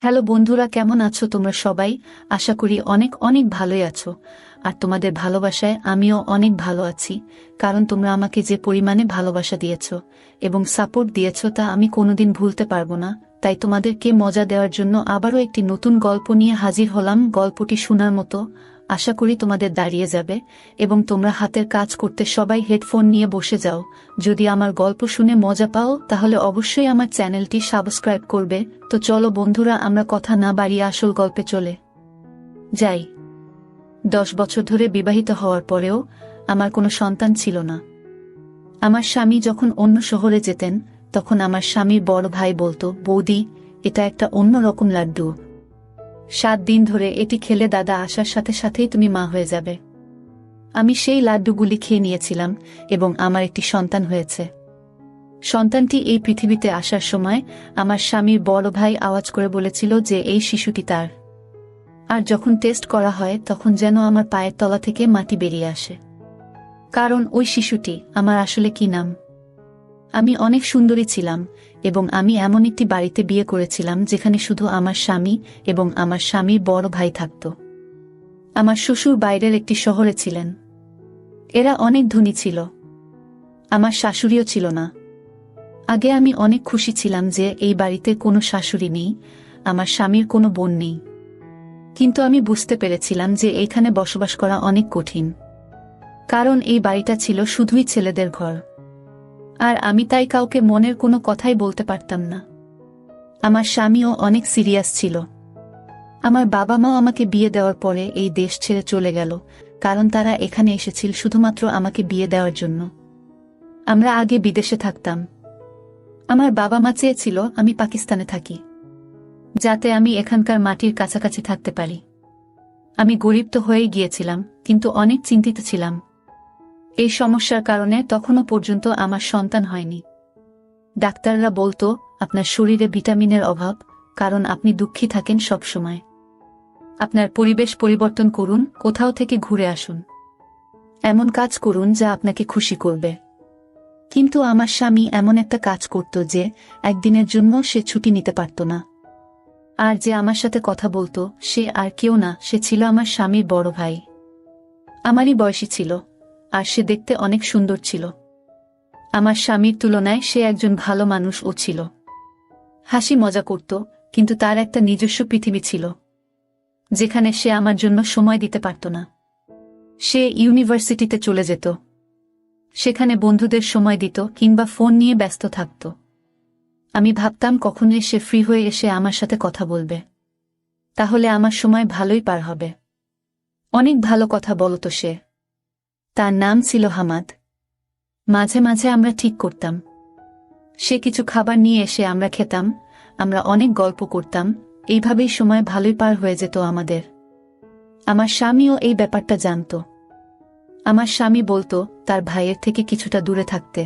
Hello বন্ধুরা, কেমন আছো তোমরা সবাই? আশা করি অনেক অনেক ভালোই আছো। আর তোমাদের ভালোবাসায় আমিও অনেক ভালো আছি, কারণ তোমরা আমাকে যে পরিমাণে ভালোবাসা দিয়েছো এবং সাপোর্ট দিয়েছো তা আমি কোনোদিন ভুলতে পারবো না। তাই তোমাদেরকে মজা দেওয়ার জন্য আবারও একটি নতুন গল্প নিয়ে হাজির হলাম। গল্পটি শোনার মতো, আশা করি তোমাদের দাঁড়িয়ে যাবে এবং তোমরা হাতের কাজ করতে সবাই হেডফোন নিয়ে বসে যাও। যদি আমার গল্প শুনে মজা পাও তাহলে অবশ্যই আমার চ্যানেলটি সাবস্ক্রাইব করবে। তো চলো বন্ধুরা, আমরা কথা না বাড়িয়ে আসল গল্পে চলে যাই। 10 বছর ধরে বিবাহিত হওয়ার পরেও আমার কোনো সন্তান ছিল না। আমার স্বামী যখন অন্য শহরে যেতেন তখন আমার স্বামীর বড় ভাই বলতো, বৌদি, এটা একটা অন্য রকম লাড্ডু। 7 দিন ধরে এটি খেলে দাদা আসার সাথে সাথেই তুমি মা হয়ে যাবে। আমি সেই লাড্ডুগুলি খেয়ে নিয়েছিলাম এবং আমার একটি সন্তান হয়েছে। সন্তানটি এই পৃথিবীতে আসার সময় আমার স্বামীর বড় ভাই আওয়াজ করে বলেছিল যে এই শিশুটি তার। আর যখন টেস্ট করা হয় তখন যেন আমার পায়ের তলা থেকে মাটি বেরিয়ে আসে, কারণ ওই শিশুটি আমার আসলে কি নাম। আমি অনেক সুন্দরী ছিলাম এবং আমি এমন একটি বাড়িতে বিয়ে করেছিলাম যেখানে শুধু আমার স্বামী এবং আমার স্বামীর বড় ভাই থাকত। আমার শ্বশুর বাইরের একটি শহরে ছিলেন। এরা অনেক ধনী ছিল। আমার শাশুড়িও ছিল না। আগে আমি অনেক খুশি ছিলাম যে এই বাড়িতে কোনো শাশুড়ি নেই, আমার স্বামীর কোনো বোন নেই। কিন্তু আমি বুঝতে পেরেছিলাম যে এইখানে বসবাস করা অনেক কঠিন, কারণ এই বাড়িটা ছিল শুধুই ছেলেদের ঘর। আর আমি তাই কাউকে মনের কোনো কথাই বলতে পারতাম না। আমার স্বামীও অনেক সিরিয়াস ছিল। আমার বাবা মাও আমাকে বিয়ে দেওয়ার পরে এই দেশ ছেড়ে চলে গেল, কারণ তারা এখানে এসেছিল শুধুমাত্র আমাকে বিয়ে দেওয়ার জন্য। আমরা আগে বিদেশে থাকতাম। আমার বাবা মা চেয়েছিল আমি পাকিস্তানে থাকি, যাতে আমি এখানকার মাটির কাছাকাছি থাকতে পারি। আমি গরিব তো হয়েই গিয়েছিলাম, কিন্তু অনেক চিন্তিত ছিলাম। এই সমস্যার কারণে তখনও পর্যন্ত আমার সন্তান হয়নি। ডাক্তাররা বলতো আপনার শরীরে ভিটামিনের অভাব, কারণ আপনি দুঃখী থাকেন সব সময়। আপনার পরিবেশ পরিবর্তন করুন, কোথাও থেকে ঘুরে আসুন, এমন কাজ করুন যা আপনাকে খুশি করবে। কিন্তু আমার স্বামী এমন একটা কাজ করত যে একদিনের জন্য সে ছুটি নিতে পারত না। আর যে আমার সাথে কথা বলতো সে আর কেউ না, সে ছিল আমার স্বামীর বড় ভাই। আমারই বয়সী ছিল, আর সে দেখতে অনেক সুন্দর ছিল। আমার স্বামীর তুলনায় সে একজন ভালো মানুষও ছিল। হাসি মজা করত, কিন্তু তার একটা নিজস্ব পৃথিবী ছিল যেখানে সে আমার জন্য সময় দিতে পারত না। সে ইউনিভার্সিটিতে চলে যেত, সেখানে বন্ধুদের সময় দিত কিংবা ফোন নিয়ে ব্যস্ত থাকত। আমি ভাবতাম কখনোই সে ফ্রি হয়ে এসে আমার সাথে কথা বলবে, তাহলে আমার সময় ভালোই পার হবে। অনেক ভালো কথা বলতো সে। তার নাম ছিল হামাদ। মাঝে মাঝে আমরা ঠিক করতাম, সে কিছু খাবার নিয়ে এসে আমরা খেতাম, আমরা অনেক গল্প করতাম। এইভাবেই সময় ভালোই পার হয়ে যেত আমাদের। আমার স্বামীও এই ব্যাপারটা জানত। আমার স্বামী বলতো তার ভাইয়ের থেকে কিছুটা দূরে থাকতে।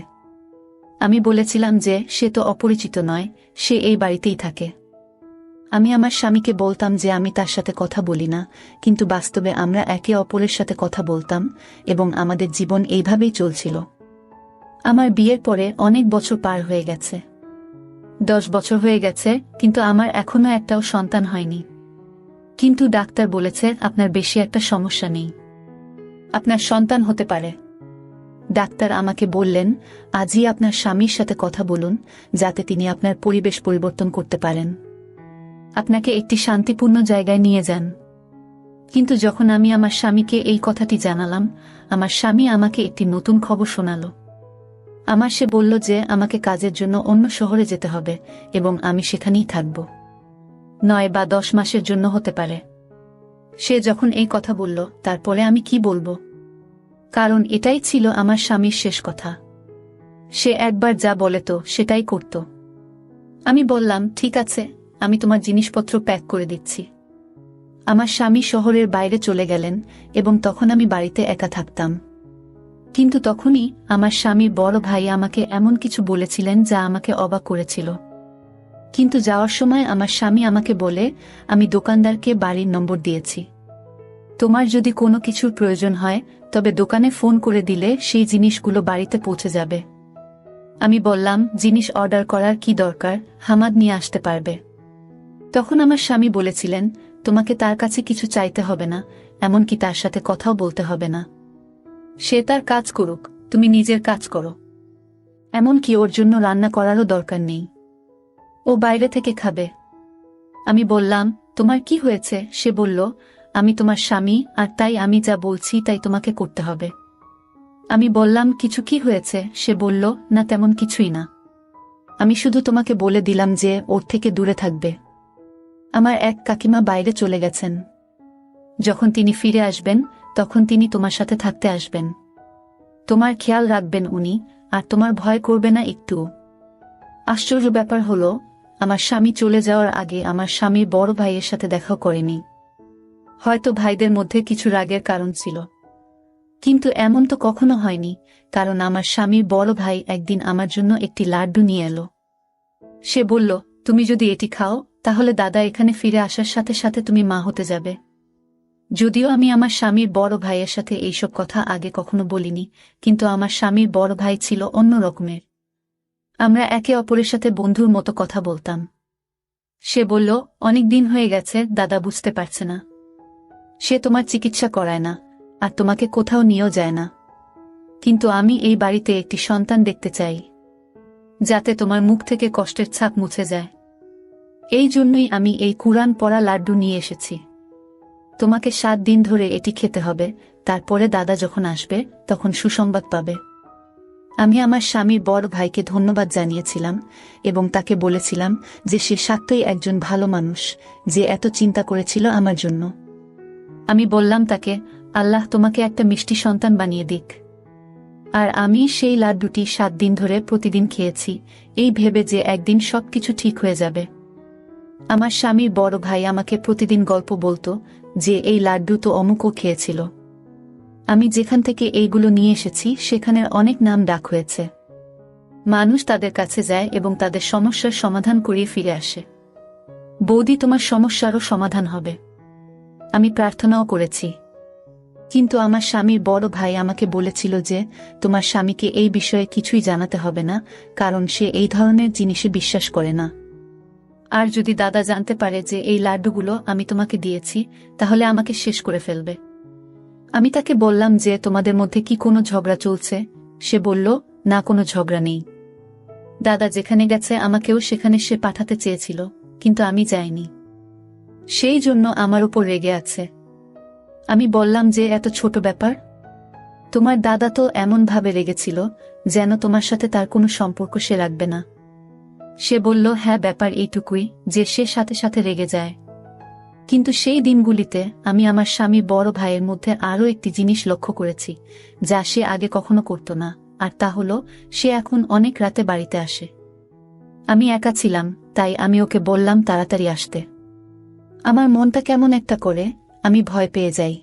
আমি বলেছিলাম যে সে তো অপরিচিত নয়, সে এই বাড়িতেই থাকে। আমি আমার স্বামীকে বলতাম যে আমি তার সাথে কথা বলি না, কিন্তু বাস্তবে আমরা একে অপরের সাথে কথা বলতাম এবং আমাদের জীবন এইভাবেই চলছিল। আমার বিয়ের পরে অনেক বছর পার হয়ে গেছে। 10 বছর হয়ে গেছে, কিন্তু আমার এখনো একটাও সন্তান হয়নি। কিন্তু ডাক্তার বলেছে আপনার বেশি একটা সমস্যা নেই, আপনার সন্তান হতে পারে। ডাক্তার আমাকে বললেন আজই আপনার স্বামীর সাথে কথা বলুন, যাতে তিনি আপনার পরিবেশ পরিবর্তন করতে পারেন, আপনাকে একটি শান্তিপূর্ণ জায়গায় নিয়ে যান। কিন্তু যখন আমি আমার স্বামীকে এই কথাটি জানালাম, আমার স্বামী আমাকে একটি নতুন খবর শোনালো। সে বলল যে আমাকে কাজের জন্য অন্য শহরে যেতে হবে এবং আমি সেখানেই থাকব। 9 বা 10 মাসের জন্য হতে পারে। সে যখন এই কথা বলল, তারপরে আমি কি বলবো, কারণ এটাই ছিল আমার স্বামীর শেষ কথা। সে একবার যা বলে তো সেটাই করত। আমি বললাম ঠিক আছে, আমি তোমার জিনিসপত্র প্যাক করে দিচ্ছি। আমার স্বামী শহরের বাইরে চলে গেলেন এবং তখন আমি বাড়িতে একা থাকতাম। কিন্তু তখনই আমার স্বামীর বড় ভাই আমাকে এমন কিছু বলেছিলেন যা আমাকে অবাক করেছিল। কিন্তু যাওয়ার সময় আমার স্বামী আমাকে বলে, আমি দোকানদারকে বাড়ির নম্বর দিয়েছি, তোমার যদি কোনো কিছুর প্রয়োজন হয় তবে দোকানে ফোন করে দিলে সেই জিনিসগুলো বাড়িতে পৌঁছে যাবে। আমি বললাম জিনিস অর্ডার করার কি দরকার, হামাদ নিয়ে আসতে পারবে। তখন আমার স্বামী বলেছিলেন, তোমাকে তার কাছে কিছু চাইতে হবে না, এমনকি তার সাথে কথাও বলতে হবে না। সে তার কাজ করুক, তুমি নিজের কাজ করো। এমনকি ওর জন্য রান্না করারও দরকার নেই, ও বাইরে থেকে খাবে। আমি বললাম, তোমার কি হয়েছে? সে বলল, আমি তোমার স্বামী, আর তাই আমি যা বলছি তাই তোমাকে করতে হবে। আমি বললাম, কিছু কি হয়েছে? সে বলল, না তেমন কিছুই না, আমি শুধু তোমাকে বলে দিলাম যে ওর থেকে দূরে থাকবে। আমার এক কাকিমা বাইরে চলে গেছেন, যখন তিনি ফিরে আসবেন তখন তিনি তোমার সাথে থাকতে আসবেন। তোমার খেয়াল রাখবেন উনি, আর তোমার ভয় করবে না একটু। আশ্চর্য ব্যাপার হলো, আমার স্বামী চলে যাওয়ার আগে আমার স্বামীর বড় ভাইয়ের সাথে দেখাও করেনি। হয়তো ভাইদের মধ্যে কিছু রাগের কারণ ছিল, কিন্তু এমন তো কখনো হয়নি, কারণ আমার স্বামীর বড় ভাই একদিন আমার জন্য একটি লাড্ডু নিয়ে এলো। সে বলল, তুমি যদি এটি খাও তাহলে দাদা এখানে ফিরে আসার সাথে সাথে তুমি মা হতে যাবে। যদিও আমি আমার স্বামীর বড় ভাইয়ের সাথে এইসব কথা আগে কখনো বলিনি, কিন্তু আমার স্বামীর বড় ভাই ছিল অন্য রকমের। আমরা একে অপরের সাথে বন্ধুর মতো কথা বলতাম। সে বলল, অনেক দিন হয়ে গেছে, দাদা বুঝতে পারছে না। সে তোমার চিকিৎসা করায় না, আর তোমাকে কোথাও নিয়েও যায় না। কিন্তু আমি এই বাড়িতে একটি সন্তান দেখতে চাই, যাতে তোমার মুখ থেকে কষ্টের ছাপ মুছে যায়। এই জন্যই আমি এই কুরআন পড়া লাড্ডু নিয়ে এসেছি। তোমাকে 7 দিন ধরে এটি খেতে হবে, তারপরে দাদা যখন আসবে তখন সুসংবাদ পাবে। আমি আমার স্বামীর বড় ভাইকে ধন্যবাদ জানিয়েছিলাম এবং তাকে বলেছিলাম যে সে সত্যই একজন ভালো মানুষ, যে এত চিন্তা করেছিল আমার জন্য। আমি বললাম তাকে, আল্লাহ তোমাকে একটা মিষ্টি সন্তান বানিয়ে দিক। আর আমি সেই লাড্ডুটি 7 দিন ধরে প্রতিদিন খেয়েছি, এই ভেবে যে একদিন সবকিছু ঠিক হয়ে যাবে। আমার স্বামীর বড় ভাই আমাকে প্রতিদিন গল্প বলতো যে এই লাড্ডু তো অমুকও খেয়েছিল। আমি যেখান থেকে এইগুলো নিয়ে এসেছি সেখানের অনেক নাম ডাক হয়েছে। মানুষ তাদের কাছে যায় এবং তাদের সমস্যার সমাধান করিয়ে ফিরে আসে। বৌদি, তোমার সমস্যারও সমাধান হবে। আমি প্রার্থনাও করেছি, কিন্তু আমার স্বামীর বড় ভাই আমাকে বলেছিল যে তোমার স্বামীকে এই বিষয়ে কিছুই জানাতে হবে না, কারণ সে এই ধরনের জিনিসে বিশ্বাস করে না। আর যদি দাদা জানতে পারে যে এই লাড্ডুগুলো আমি তোমাকে দিয়েছি, তাহলে আমাকে শেষ করে ফেলবে। আমি তাকে বললাম যে তোমাদের মধ্যে কি কোনো ঝগড়া চলছে? সে বলল, না, কোনো ঝগড়া নেই। দাদা যেখানে গেছে আমাকেও সেখানে সে পাঠাতে চেয়েছিল, কিন্তু আমি যাইনি। সেই জন্য আমার উপর রেগে আছে। আমি বললাম যে এত ছোট ব্যাপার? তোমার দাদা তো এমনভাবে রেগেছিল যেন তোমার সাথে তার কোনো সম্পর্ক সে রাখবে না। সে বলল, হ্যাঁ, ব্যাপার এইটুকুই যে সে সাথে সাথে রেগে যায়। কিন্তু সেই দিনগুলিতে আমি আমার স্বামী বড় ভাইয়ের মধ্যে আরও একটি জিনিস লক্ষ্য করেছি, যা সে আগে কখনো করত না, আর তা হলো সে এখন অনেক রাতে বাড়িতে আসে। আমি একা ছিলাম, তাই আমি ওকে বললাম তাড়াতাড়ি আসতে। আমার মনটা কেমন একটা করে, আমি ভয় পেয়ে যাই।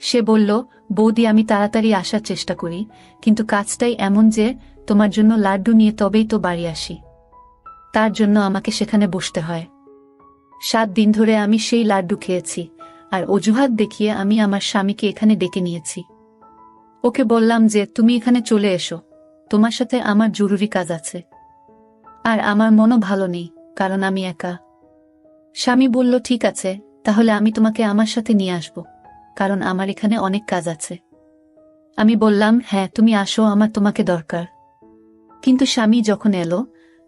সে বলল, বৌদি, আমি তাড়াতাড়ি আসার চেষ্টা করি, কিন্তু কাজটাই এমন যে তোমার জন্য লাড্ডু নিয়ে তবেই তো বাড়ি আসি। তার জন্য আমাকে সেখানে বসতে হয়। 7 দিন ধরে আমি সেই লাড্ডু খেয়েছি, আর অজুহাত দেখিয়ে আমি আমার স্বামীকে এখানে ডেকে নিয়েছি। ওকে বললাম যে তুমি এখানে চলে এসো, তোমার সাথে আমার জরুরি কাজ আছে। আর আমার মনও ভালো নেই, কারণ আমি একা। স্বামী বলল, ঠিক আছে, তাহলে আমি তোমাকে আমার সাথে নিয়ে আসব, কারণ আমার এখানে অনেক কাজ আছে। আমি বললাম, হ্যাঁ, তুমি আসো, আমার তোমাকে দরকার। কিন্তু স্বামী যখন এলো,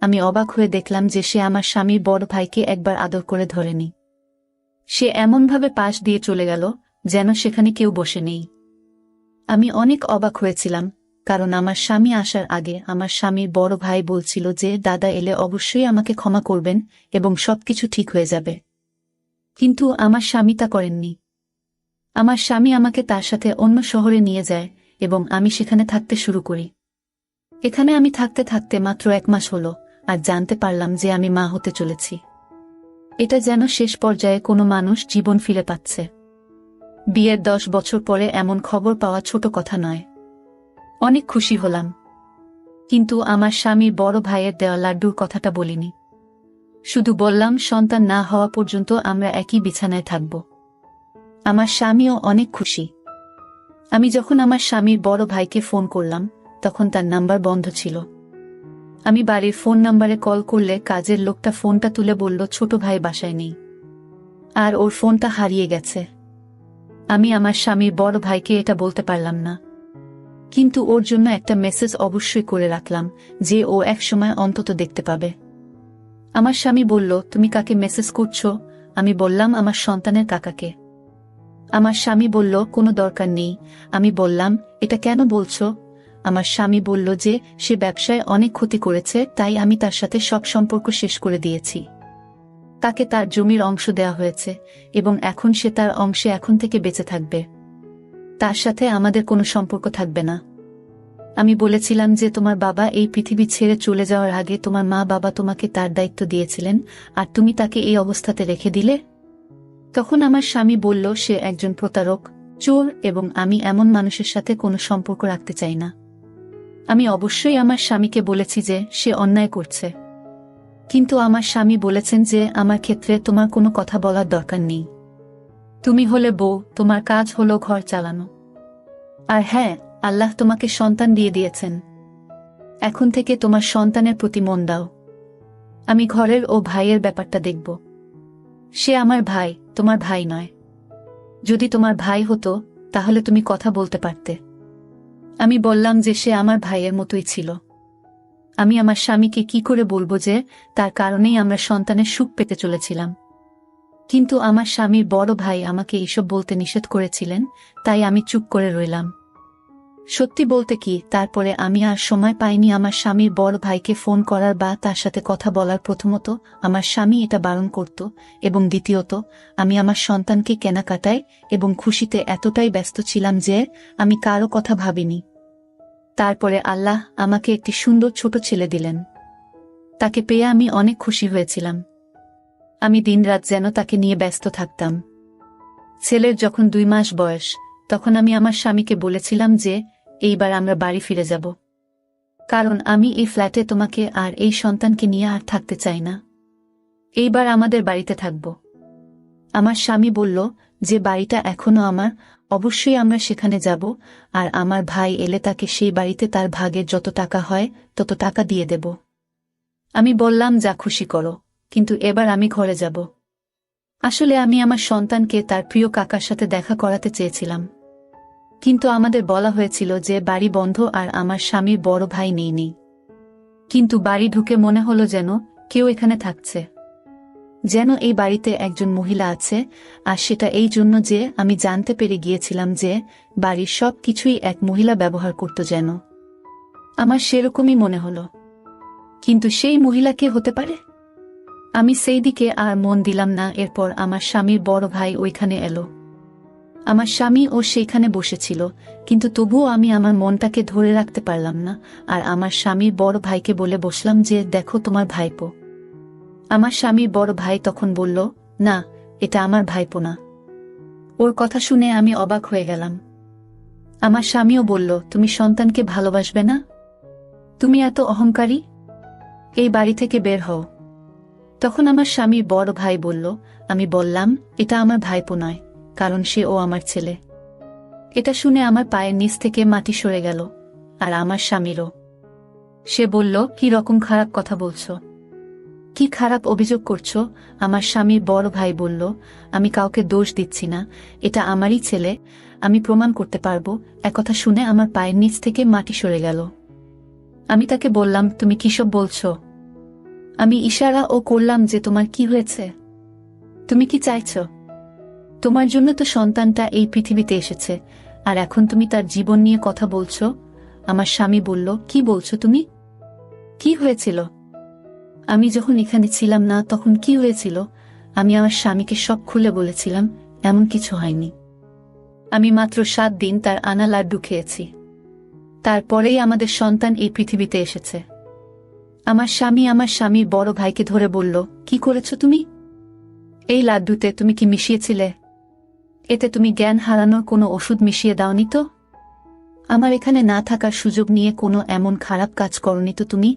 আমি অবাক হয়ে দেখলাম যে সে আমার স্বামীর বড় ভাইকে একবার আদর করে ধরেনি। সে এমনভাবে পাশ দিয়ে চলে গেল যেন সেখানে কেউ বসে নেই। আমি অনেক অবাক হয়েছিলাম, কারণ আমার স্বামী আসার আগে আমার স্বামীর বড় ভাই বলছিল যে দাদা এলে অবশ্যই আমাকে ক্ষমা করবেন এবং সবকিছু ঠিক হয়ে যাবে। কিন্তু আমার স্বামী তা করেননি। আমার স্বামী আমাকে তার সাথে অন্য শহরে নিয়ে যায় এবং আমি সেখানে থাকতে শুরু করি। এখানে আমি থাকতে থাকতে মাত্র 1 মাস হলো, আর জানতে পারলাম যে আমি মা হতে চলেছি। এটা যেন শেষ পর্যায়ে কোনো মানুষ জীবন ফিরে পাচ্ছে। বিয়ের 10 বছর পরে এমন খবর পাওয়া ছোট কথা নয়। অনেক খুশি হলাম, কিন্তু আমার স্বামীর বড় ভাইয়ের দেওয়া লাড্ডুর কথাটা বলিনি। শুধু বললাম, সন্তান না হওয়া পর্যন্ত আমরা একই বিছানায় থাকব। আমার স্বামীও অনেক খুশি। আমি যখন আমার স্বামীর বড় ভাইকে ফোন করলাম, তখন তার নাম্বার বন্ধ ছিল। আমি বাড়ির ফোন নাম্বারে কল করলে কাজের লোকটা ফোনটা তুলে বলল ছোট ভাই বাসায় নেই, আর ওর ফোনটা হারিয়ে গেছে। আমি আমার স্বামীর বড় ভাইকে এটা বলতে পারলাম না, কিন্তু ওর জন্য একটা মেসেজ অবশ্যই করে রাখলাম যে ও এক সময় অন্তত দেখতে পাবে। আমার স্বামী বলল, তুমি কাকে মেসেজ করছো? আমি বললাম, আমার সন্তানের কাকাকে। আমার স্বামী বলল, কোনো দরকার নেই। আমি বললাম, এটা কেন বলছো? আমার স্বামী বলল যে সে ব্যবসায় অনেক ক্ষতি করেছে, তাই আমি তার সাথে সব সম্পর্ক শেষ করে দিয়েছি। তাকে তার জমির অংশ দেয়া হয়েছে এবং এখন সে তার অংশে এখন থেকে বেঁচে থাকবে। তার সাথে আমাদের কোনো সম্পর্ক থাকবে না। আমি বলেছিলাম যে তোমার বাবা এই পৃথিবী ছেড়ে চলে যাওয়ার আগে তোমার মা বাবা তোমাকে তার দায়িত্ব দিয়েছিলেন, আর তুমি তাকে এই অবস্থাতে রেখে দিলে। তখন আমার স্বামী বলল, সে একজন প্রতারক, চোর, এবং আমি এমন মানুষের সাথে কোনো সম্পর্ক রাখতে চাই না। আমি অবশ্যই আমার স্বামীকে বলেছি যে সে অন্যায় করছে, কিন্তু আমার স্বামী বলেছেন যে আমার ক্ষেত্রে তোমার কোনো কথা বলার দরকার নেই। তুমি হলে বউ, তোমার কাজ হলো ঘর চালানো। আর হ্যাঁ, আল্লাহ তোমাকে সন্তান দিয়ে দিয়েছেন, এখন থেকে তোমার সন্তানের প্রতি মন দাও। আমি ঘরের ও ভাইয়ের ব্যাপারটা দেখব। সে আমার ভাই, তোমার ভাই নয়। যদি তোমার ভাই হতো তাহলে তুমি কথা বলতে পারতে। আমি বললাম যে সে আমার ভাইয়ের মতোই ছিল। আমি আমার স্বামীকে কি করে বলবো যে তার কারণেই আমরা সন্তানের সুখ পেতে চলেছিলাম? কিন্তু আমার স্বামীর বড় ভাই আমাকে এসব বলতে নিষেধ করেছিলেন, তাই আমি চুপ করে রইলাম। সত্যি বলতে কি, তারপরে আমি আর সময় পাইনি আমার স্বামীর বড় ভাইকে ফোন করার বা তার সাথে কথা বলার। প্রথমত, আমার স্বামী এটা বারণ করত, এবং দ্বিতীয়ত, আমি আমার সন্তানকে কেনাকাটায় এবং খুশিতে এতটাই ব্যস্ত ছিলাম যে আমি কারো কথা ভাবিনি। তারপরে আল্লাহ আমাকে একটি সুন্দর ছোট ছেলে দিলেন। তাকে পেয়ে আমি অনেক খুশি হয়েছিলাম। আমি দিনরাত যেন তাকে নিয়ে ব্যস্ত থাকতাম। ছেলের যখন 2 মাস বয়স, তখন আমি আমার স্বামীকে বলেছিলাম যে এইবার আমরা বাড়ি ফিরে যাব, কারণ আমি এই ফ্ল্যাটে তোমাকে আর এই সন্তানকে নিয়ে আর থাকতে চাই না। এইবার আমাদের বাড়িতে থাকব। আমার স্বামী বলল যে বাড়িটা এখনো আমার, অবশ্যই আমরা সেখানে যাব, আর আমার ভাই এলে তাকে সেই বাড়িতে তার ভাগের যত টাকা হয় তত টাকা দিয়ে দেব। আমি বললাম, যা খুশি করো, কিন্তু এবার আমি ঘরে যাব। আসলে আমি আমার সন্তানকে তার প্রিয় কাকার সাথে দেখা করাতে চেয়েছিলাম, কিন্তু আমাদের বলা হয়েছিল যে বাড়ি বন্ধ আর আমার স্বামীর বড় ভাই নেই। কিন্তু বাড়ি ঢুকে মনে হলো যেন কেউ এখানে থাকছে, যেন এই বাড়িতে একজন মহিলা আছে, আর সেটা এই জন্য যে আমি জানতে পেরে গিয়েছিলাম যে বাড়ির সব কিছুই এক মহিলা ব্যবহার করত। যেন আমার সেরকমই মনে হলো, কিন্তু সেই মহিলা কে হতে পারে? আমি সেই দিকে আর মন দিলাম না। এরপর আমার স্বামীর বড় ভাই ওইখানে এলো। আমার স্বামী ও সেইখানে বসেছিল, কিন্তু তবুও আমি আমার মনটাকে ধরে রাখতে পারলাম না, আর আমার স্বামীর বড় ভাইকে বলে বসলাম যে দেখো তোমার ভাইপো। আমার স্বামীর বড় ভাই তখন বলল, না, এটা আমার ভাইপো না। ওর কথা শুনে আমি অবাক হয়ে গেলাম। আমার স্বামীও বলল, তুমি সন্তানকে ভালোবাসবে না? তুমি এত অহংকারী, এই বাড়ি থেকে বের হও। তখন আমার স্বামীর বড় ভাই বলল, আমি বললাম, এটা আমার ভাইপো নয়, কারণ সে ও আমার ছেলে। এটা শুনে আমার পায়ের নিচ থেকে মাটি সরে গেল, আর আমার স্বামীরও। সে বলল, কি রকম খারাপ কথা বলছো? কি খারাপ অভিযোগ করছো? আমার স্বামীর বড় ভাই বলল, আমি কাউকে দোষ দিচ্ছি না, এটা আমারই ছেলে, আমি প্রমাণ করতে পারবো। একথা শুনে আমার পায়ের নিচ থেকে মাটি সরে গেল। আমি তাকে বললাম, তুমি কিসব বলছো? আমি ইশারা ও করলাম যে তোমার কি হয়েছে, তুমি কি চাইছ? তোমার জন্য তো সন্তানটা এই পৃথিবীতে এসেছে, আর এখন তুমি তার জীবন নিয়ে কথা বলছো। আমার স্বামী বলল, কি বলছো তুমি? কি হয়েছিল? আমি যখন এখানে ছিলাম না তখন কি হয়েছিল? আমি আমার স্বামীকে সব খুলে বলেছিলাম। এমন কিছু হয়নি। আমি মাত্র 7 দিন তার আনা লাড্ডু খেয়েছি, তারপরেই আমাদের সন্তান এই পৃথিবীতে এসেছে। আমার স্বামীর বড় ভাইকে ধরে বলল, কি করেছো তুমি? এই লাড্ডুতে তুমি কি মিশিয়েছিলে? এতে তুমি জ্ঞান হারানোর কোনো ওষুধ মিশিয়ে দাওনি তো? আমার এখানে না থাকার সুযোগ নিয়ে কোনো এমন খারাপ কাজ করনি তো তুমি?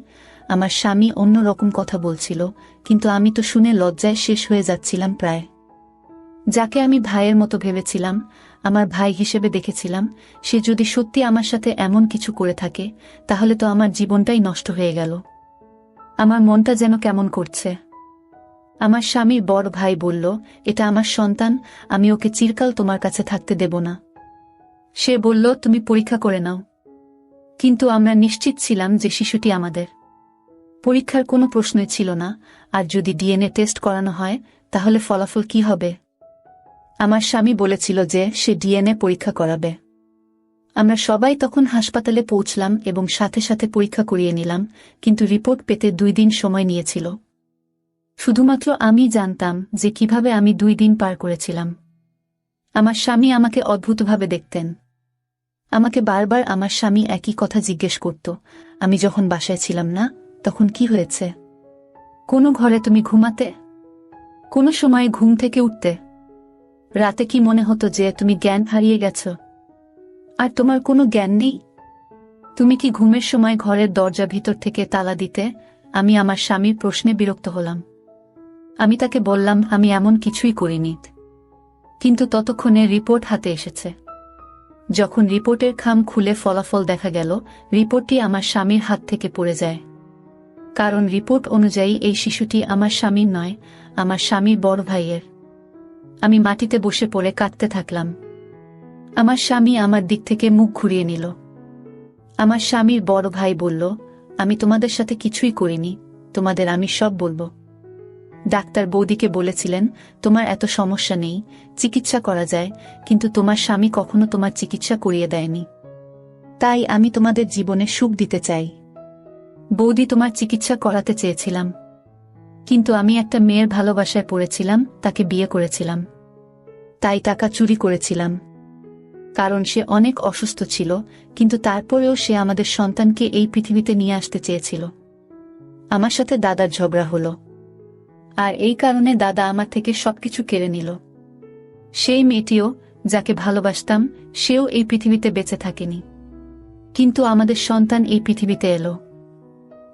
আমার স্বামী অন্য রকম কথা বলছিল, কিন্তু আমি তো শুনে লজ্জায় শেষ হয়ে যাচ্ছিলাম প্রায়। যাকে আমি ভাইয়ের মতো ভেবেছিলাম, আমার ভাই হিসেবে দেখেছিলাম, সে যদি সত্যি আমার সাথে এমন কিছু করে থাকে, তাহলে তো আমার জীবনটাই নষ্ট হয়ে গেল। আমার মনটা যেন কেমন করছে। আমার স্বামীর বড় ভাই বলল, এটা আমার সন্তান, আমি ওকে চিরকাল তোমার কাছে থাকতে দেব না। সে বলল, তুমি পরীক্ষা করে নাও। কিন্তু আমরা নিশ্চিত ছিলাম যে শিশুটি আমাদের। পরীক্ষার কোনো প্রশ্নই ছিল না, আর যদি ডিএনএ টেস্ট করানো হয় তাহলে ফলাফল কি হবে? আমার স্বামী বলেছিল যে সে ডিএনএ পরীক্ষা করাবে। আমরা সবাই তখন হাসপাতালে পৌঁছলাম এবং সাথে সাথে পরীক্ষা করিয়ে নিলাম, কিন্তু রিপোর্ট পেতে 2 দিন সময় নিয়েছিল। শুধুমাত্র আমি জানতাম যে কিভাবে আমি 2 দিন পার করেছিলাম। আমার স্বামী আমাকে অদ্ভুতভাবে দেখতেন। আমাকে বারবার আমার স্বামী একই কথা জিজ্ঞেস করত, আমি যখন বাসায় ছিলাম না তখন কি হয়েছে? কোনো ঘরে তুমি ঘুমাতে? কোনো সময় ঘুম থেকে উঠতে? রাতে কি মনে হতো যে তুমি জ্ঞান হারিয়ে গেছ? আর তোমার কোনো জ্ঞান নেই? তুমি কি ঘুমের সময় ঘরের দরজা ভিতর থেকে তালা দিতে? আমি আমার স্বামীর প্রশ্নে বিরক্ত হলাম। আমি তাকে বললাম, আমি এমন কিছুই করিনি। কিন্তু ততক্ষণে রিপোর্ট হাতে এসেছে। যখন রিপোর্টের খাম খুলে ফলাফল দেখা গেল, রিপোর্টটি আমার স্বামীর হাত থেকে পড়ে যায়। কারণ রিপোর্ট অনুযায়ী এই শিশুটি আমার স্বামীর নয়, আমার স্বামীর বড় ভাইয়ের। আমি মাটিতে বসে পড়ে কাঁদতে থাকলাম। আমার স্বামী আমার দিক থেকে মুখ ঘুরিয়ে নিল। আমার স্বামীর বড় ভাই বলল, আমি তোমাদের সাথে কিছুই করিনি, তোমাদের আমি সব বলবো। ডাক্তার বৌদিকে বলেছিলেন, তোমার এত সমস্যা নেই, চিকিৎসা করা যায়, কিন্তু তোমার স্বামী কখনো তোমার চিকিৎসা করিয়ে দেয়নি। তাই আমি তোমাদের জীবনে সুখ দিতে চাই। বৌদি, তোমার চিকিৎসা করাতে চেয়েছিলাম, কিন্তু আমি একটা মেয়ের ভালোবাসায় পড়েছিলাম, তাকে বিয়ে করেছিলাম। তাই টাকা চুরি করেছিলাম। কারণ সে অনেক অসুস্থ ছিল, কিন্তু তারপরেও সে আমাদের সন্তানকে এই পৃথিবীতে নিয়ে আসতে চেয়েছিল। আমার সাথে দাদার ঝগড়া হলো, আর এই কারণে দাদা আমার থেকে সবকিছু কেড়ে নিল। সেই মেয়েটিও, যাকে ভালোবাসতাম, সেও এই পৃথিবীতে বেঁচে থাকেনি। কিন্তু আমাদের সন্তান এই পৃথিবীতে এলো।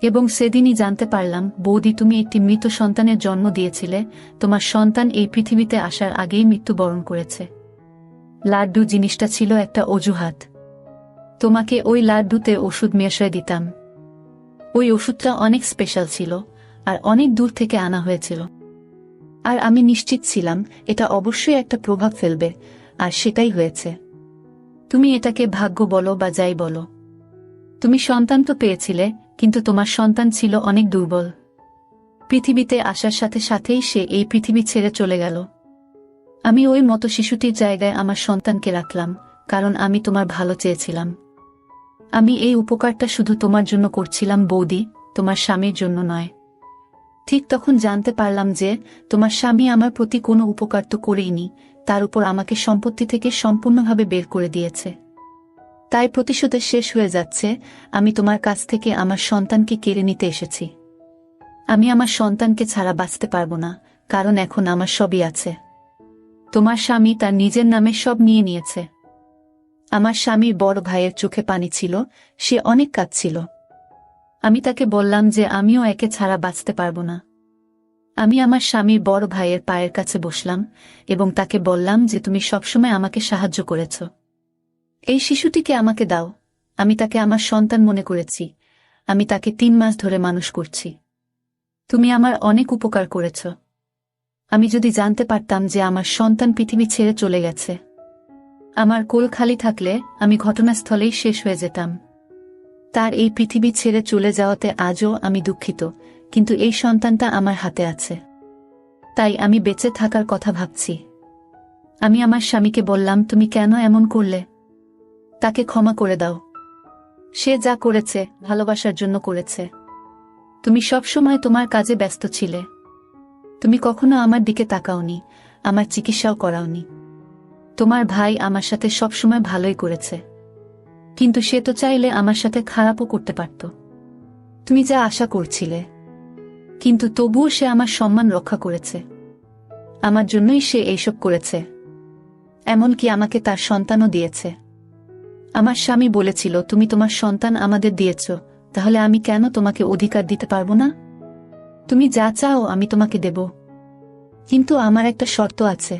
এবং সেদিনই জানতে পারলাম, বৌদি, তুমি একটি মৃত সন্তানের জন্ম দিয়েছিলে, তোমার সন্তান এই পৃথিবীতে আসার আগেই মৃত্যুবরণ করেছে। লাড্ডু জিনিসটা ছিল একটা অজুহাত। তোমাকে ওই লাড্ডুতে ওষুধ মিশিয়ে দিতাম। ওই ওষুধটা অনেক স্পেশাল ছিল, আর অনেক দূর থেকে আনা হয়েছিল। আর আমি নিশ্চিত ছিলাম এটা অবশ্যই একটা প্রভাব ফেলবে, আর সেটাই হয়েছে। তুমি এটাকে ভাগ্য বলো বা যাই বলো, তুমি সন্তান তো পেয়েছিলে, কিন্তু তোমার সন্তান ছিল অনেক দুর্বল। পৃথিবীতে আসার সাথে সাথেই সে এই পৃথিবী ছেড়ে চলে গেল। আমি ওই মতো শিশুটির জায়গায় আমার সন্তানকে রাখলাম, কারণ আমি তোমার ভালো চেয়েছিলাম। আমি এই উপকারটা শুধু তোমার জন্য করছিলাম বৌদি, তোমার স্বামীর জন্য নয়। ঠিক তখন জানতে পারলাম যে তোমার স্বামী আমার প্রতি কোনো উপকার তো করেইনি, তার উপর আমাকে সম্পত্তি থেকে সম্পূর্ণভাবে বের করে দিয়েছে। তাই প্রতিশোধের শেষ হয়ে যাচ্ছে, আমি তোমার কাছ থেকে আমার সন্তানকে কেড়ে নিতে এসেছি। আমি আমার সন্তানকে ছাড়া বাঁচতে পারবো না, কারণ এখন আমার সবই আছে। তোমার স্বামী তার নিজের নামে সব নিয়ে নিয়েছে। আমার স্বামীর বড় ভাইয়ের চোখে পানি ছিল, সে অনেক কাঁদছিল। আমি তাকে বললাম যে আমিও একে ছাড়া বাঁচতে পারবো না। আমি আমার স্বামীর বড় ভাইয়ের পায়ের কাছে বসলাম এবং তাকে বললাম যে তুমি সবসময় আমাকে সাহায্য করেছ। এই শিশুটিকে আমাকে দাও, আমি তাকে আমার সন্তান মনে করেছি। আমি তাকে 3 মাস ধরে মানুষ করছি। তুমি আমার অনেক উপকার করেছ। আমি যদি জানতে পারতাম যে আমার সন্তান পৃথিবী ছেড়ে চলে গেছে, আমার কোল খালি থাকলে আমি ঘটনাস্থলেই শেষ হয়ে যেতাম। তার এই পৃথিবী ছেড়ে চলে যাওয়াতে আজও আমি দুঃখিত, কিন্তু এই সন্তানটা আমার হাতে আছে। তাই আমি বেঁচে থাকার কথা ভাবছি। আমি আমার স্বামীকে বললাম, তুমি কেন এমন করলে? তাকে ক্ষমা করে দাও। সে যা করেছে ভালোবাসার জন্য করেছে। তুমি সবসময় তোমার কাজে ব্যস্ত ছিলে। তুমি কখনো আমার দিকে তাকাওনি, আমার চিকিৎসাও করাওনি। তোমার ভাই আমার সাথে সবসময় ভালোই করেছে, কিন্তু সে তো চাইলে আমার সাথে খারাপও করতে পারত। তুমি যা আশা করছিলে, কিন্তু তবুও সে আমার সম্মান রক্ষা করেছে। আমার জন্যই সে এইসব করেছে। এমনকি আমাকে তার সন্তানও দিয়েছে। আমার স্বামী বলেছিল, তুমি তোমার সন্তান আমাদের দিয়েছ, তাহলে আমি কেন তোমাকে অধিকার দিতে পারবো না? তুমি যা চাও আমি তোমাকে দেব, কিন্তু আমার একটা শর্ত আছে।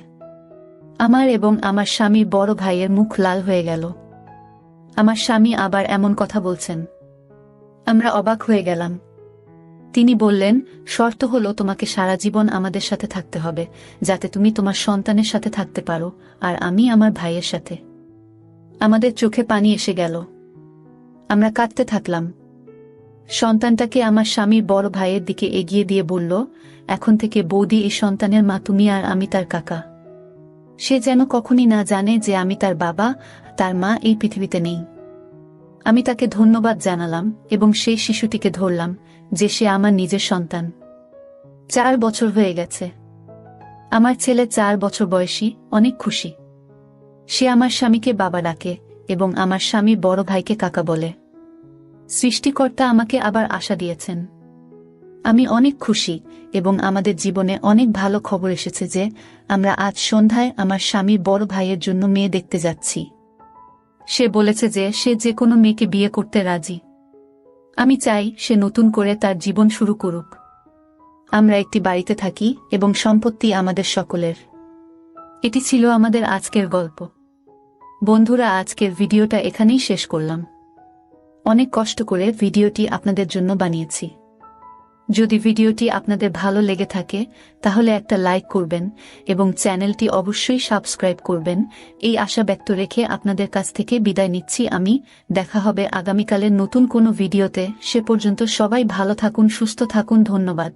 আমার এবং আমার স্বামীর বড় ভাইয়ের মুখ লাল হয়ে গেল। আমার স্বামী আবার এমন কথা বলছেন। আমরা অবাক হয়ে গেলাম। তিনি বললেন, শর্ত হলো তোমাকে সারা জীবন আমাদের সাথে থাকতে হবে, যাতে তুমি তোমার সন্তানের সাথে থাকতে পারো আর আমি আমার ভাইয়ের সাথে। আমাদের চোখে পানি এসে গেল। আমরা কাঁদতে থাকলাম। সন্তানটাকে আমার স্বামীর বড় ভাইয়ের দিকে এগিয়ে দিয়ে বলল, এখন থেকে বৌদি এই সন্তানের মা, তুমি আর আমি তার কাকা। সে যেন কখনই না জানে যে আমি তার বাবা, তার মা এই পৃথিবীতে নেই। আমি তাকে ধন্যবাদ জানালাম এবং সেই শিশুটিকে ধরলাম যে সে আমার নিজের সন্তান। 4 বছর হয়ে গেছে। আমার ছেলে 4 বছর বয়সী, অনেক খুশি। সে আমার স্বামীকে বাবা ডাকে এবং আমার স্বামীর বড় ভাইকে কাকা বলে। সৃষ্টিকর্তা আমাকে আবার আশা দিয়েছেন। আমি অনেক খুশি এবং আমাদের জীবনে অনেক ভালো খবর এসেছে যে আমরা আজ সন্ধ্যায় আমার স্বামীর বড় ভাইয়ের জন্য মেয়ে দেখতে যাচ্ছি। সে বলেছে যে সে যে কোনো মেয়েকে বিয়ে করতে রাজি। আমি চাই সে নতুন করে তার জীবন শুরু করুক। আমরা একটি বাড়িতে থাকি এবং সম্পত্তি আমাদের সকলের। এটি ছিল আমাদের আজকের গল্প। বন্ধুরা, আজকের ভিডিওটা এখানেই শেষ করলাম। অনেক কষ্ট করে ভিডিওটি আপনাদের জন্য বানিয়েছি। যদি ভিডিওটি আপনাদের ভালো লেগে থাকে তাহলে একটা লাইক করবেন এবং চ্যানেলটি অবশ্যই সাবস্ক্রাইব করবেন। এই আশা ব্যক্ত রেখে আপনাদের কাছ থেকে বিদায় নিচ্ছি আমি। দেখা হবে আগামীকালের নতুন কোনো ভিডিওতে। সে পর্যন্ত সবাই ভালো থাকুন, সুস্থ থাকুন। ধন্যবাদ।